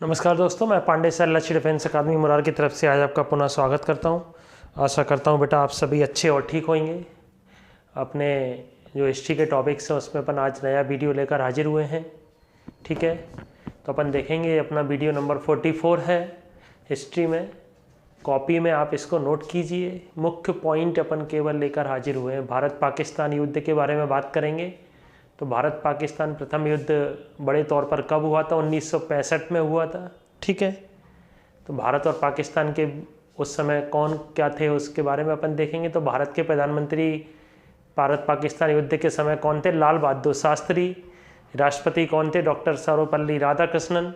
नमस्कार दोस्तों, मैं पांडे सर लक्ष्य डिफेंस अकादमी मुरार की तरफ से आज आपका पुनः स्वागत करता हूं। आशा करता हूं बेटा आप सभी अच्छे और ठीक होंगे। अपने जो हिस्ट्री के टॉपिक्स हैं उसमें अपन आज नया वीडियो लेकर हाजिर हुए हैं। ठीक है, तो अपन देखेंगे अपना वीडियो नंबर 44 है हिस्ट्री में। कॉपी में आप इसको नोट कीजिए। मुख्य पॉइंट अपन केवल लेकर हाजिर हुए हैं। भारत पाकिस्तान युद्ध के बारे में बात करेंगे। तो भारत पाकिस्तान प्रथम युद्ध बड़े तौर पर कब हुआ था? 1965 में हुआ था। ठीक है, तो भारत और पाकिस्तान के उस समय कौन क्या थे उसके बारे में अपन देखेंगे। तो भारत के प्रधानमंत्री भारत पाकिस्तान युद्ध के समय कौन थे? लाल बहादुर शास्त्री। राष्ट्रपति कौन थे? डॉक्टर सर्वपल्ली राधाकृष्णन।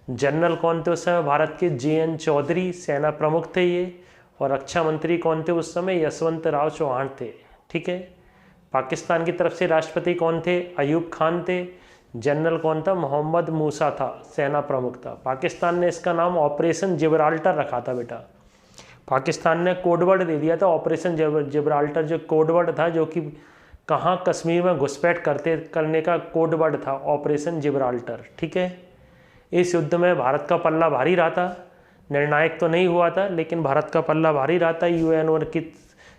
जनरल कौन थे उस समय भारत के? JN चौधरी, सेना प्रमुख थे ये। और रक्षा मंत्री कौन थे उस समय? यशवंत राव चौहान थे। ठीक है, पाकिस्तान की तरफ से राष्ट्रपति कौन थे? अयूब खान थे। जनरल कौन था? मोहम्मद मूसा था, सेना प्रमुख था। पाकिस्तान ने इसका नाम ऑपरेशन जिब्राल्टर रखा था बेटा। पाकिस्तान ने कोडवर्ड दे दिया था ऑपरेशन जिब्राल्टर, जो कोडवर्ड था, जो कि कहाँ कश्मीर में घुसपैठ करने का कोडवर्ड था, ऑपरेशन जिब्राल्टर। ठीक है, इस युद्ध में भारत का पल्ला भारी रहा था। निर्णायक तो नहीं हुआ था, लेकिन भारत का पल्ला भारी रहा था। UN के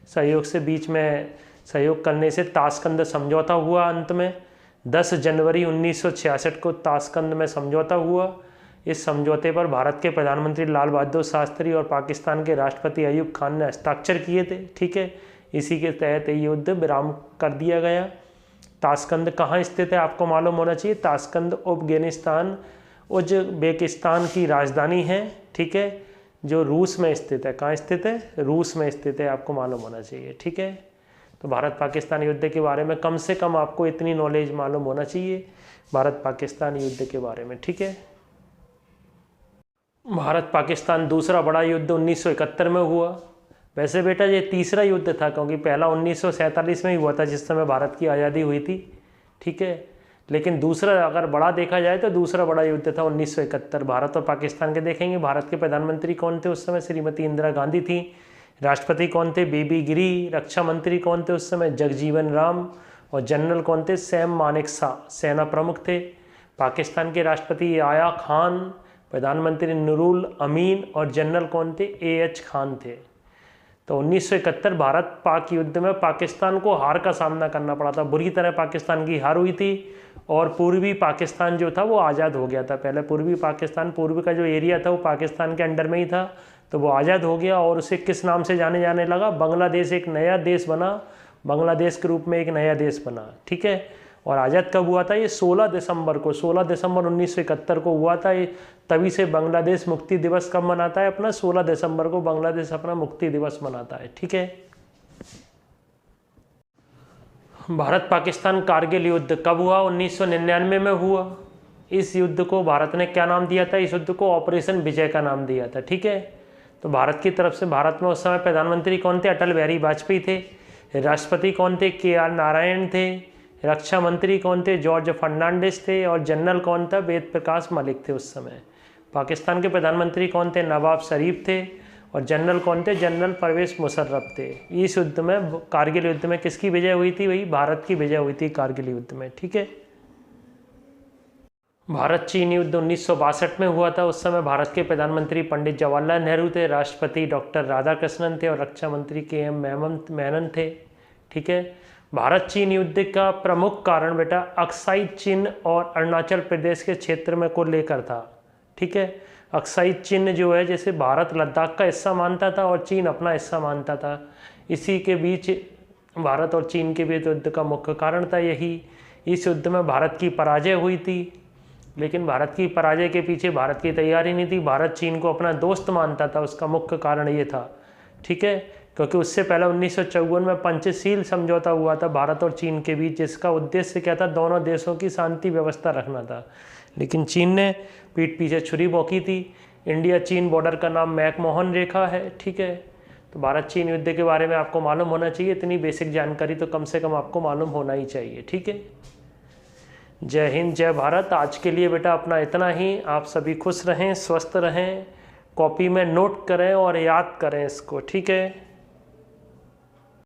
सहयोग से बीच में सहयोग करने से ताशकंद समझौता हुआ। अंत में 10 जनवरी 1966 को ताशकंद में समझौता हुआ। इस समझौते पर भारत के प्रधानमंत्री लाल बहादुर शास्त्री और पाकिस्तान के राष्ट्रपति अयूब खान ने हस्ताक्षर किए थे। ठीक है, इसी के तहत ये युद्ध विराम कर दिया गया। ताशकंद कहाँ स्थित है आपको मालूम होना चाहिए। ताशकंद अफगानिस्तान उज्बेकिस्तान की राजधानी है। ठीक है, जो रूस में स्थित है। कहाँ स्थित है? रूस में स्थित है, आपको मालूम होना चाहिए। ठीक है, तो भारत पाकिस्तान युद्ध के बारे में कम से कम आपको इतनी नॉलेज मालूम होना चाहिए भारत पाकिस्तान युद्ध के बारे में। ठीक है, भारत पाकिस्तान दूसरा बड़ा युद्ध 1971 में हुआ। वैसे बेटा ये तीसरा युद्ध था, क्योंकि पहला 1947 में ही हुआ था, जिस समय भारत की आज़ादी हुई थी। ठीक है, लेकिन दूसरा अगर बड़ा देखा जाए तो दूसरा बड़ा युद्ध था 1971। भारत और पाकिस्तान के देखेंगे। भारत के प्रधानमंत्री कौन थे उस समय? श्रीमती इंदिरा गांधी थी। राष्ट्रपति कौन थे? बेबी गिरी। रक्षा मंत्री कौन थे उस समय? जगजीवन राम। और जनरल कौन थे? सैम मानेकशॉ, सेना प्रमुख थे। पाकिस्तान के राष्ट्रपति आया खान, प्रधानमंत्री नूरुल अमीन और जनरल कौन थे? AH खान थे। तो 1971 भारत पाक युद्ध में पाकिस्तान को हार का सामना करना पड़ा था। बुरी तरह पाकिस्तान की हार हुई थी और पूर्वी पाकिस्तान जो था वो आज़ाद हो गया था। पहले पूर्वी पाकिस्तान, पूर्व का जो एरिया था वो पाकिस्तान के अंडर में ही था, तो वो आज़ाद हो गया और उसे किस नाम से जाने लगा? बांग्लादेश एक नया देश बना, बांग्लादेश के रूप में एक नया देश बना। ठीक है, और आज़ाद कब हुआ था? ये 16 दिसंबर को, 16 दिसंबर 1971 को हुआ था। ये तभी से बांग्लादेश मुक्ति दिवस कब मनाता है अपना? 16 दिसंबर को बांग्लादेश अपना मुक्ति दिवस मनाता है। ठीक है, भारत पाकिस्तान कारगिल युद्ध कब हुआ? 1999 में हुआ। इस युद्ध को भारत ने क्या नाम दिया था? इस युद्ध को ऑपरेशन विजय का नाम दिया था। ठीक है, तो भारत की तरफ से, भारत में उस समय प्रधानमंत्री कौन थे? अटल बिहारी वाजपेयी थे। राष्ट्रपति कौन थे? KR नारायण थे। रक्षा मंत्री कौन थे? जॉर्ज फर्नांडिस थे। और जनरल कौन था? वेद प्रकाश मलिक थे उस समय। पाकिस्तान के प्रधानमंत्री कौन थे? नवाब शरीफ थे। और जनरल कौन थे? जनरल परवेज मुशर्रफ थे। इस युद्ध में, कारगिल युद्ध में किसकी विजय हुई थी? वही भारत की विजय हुई थी कारगिल युद्ध में। ठीक है, भारत चीन युद्ध 1962 में हुआ था। उस समय भारत के प्रधानमंत्री पंडित जवाहरलाल नेहरू थे। राष्ट्रपति डॉक्टर राधाकृष्णन थे और रक्षा मंत्री KM मेनन थे। ठीक है, भारत चीन युद्ध का प्रमुख कारण बेटा अक्साई चिन्ह और अरुणाचल प्रदेश के क्षेत्र में को लेकर था। ठीक है, अक्साई चिन्ह जो है, जैसे भारत लद्दाख का हिस्सा मानता था और चीन अपना हिस्सा मानता था। इसी के बीच भारत और चीन के बीच युद्ध का मुख्य कारण था यही। इस युद्ध में भारत की पराजय हुई थी, लेकिन भारत की पराजय के पीछे भारत की तैयारी नहीं थी। भारत चीन को अपना दोस्त मानता था, उसका मुख्य कारण ये था। ठीक है, क्योंकि उससे पहले 1954 में पंचशील समझौता हुआ था भारत और चीन के बीच, जिसका उद्देश्य क्या था? दोनों देशों की शांति व्यवस्था रखना था। लेकिन चीन ने पीठ पीछे छुरी भोंकी थी। इंडिया चीन बॉर्डर का नाम मैकमोहन रेखा है। ठीक है, तो भारत चीन युद्ध के बारे में आपको मालूम होना चाहिए। इतनी बेसिक जानकारी तो कम से कम आपको मालूम होना ही चाहिए। ठीक है, जय हिंद, जय भारत। आज के लिए बेटा अपना इतना ही। आप सभी खुश रहें, स्वस्थ रहें, कॉपी में नोट करें और याद करें इसको। ठीक है।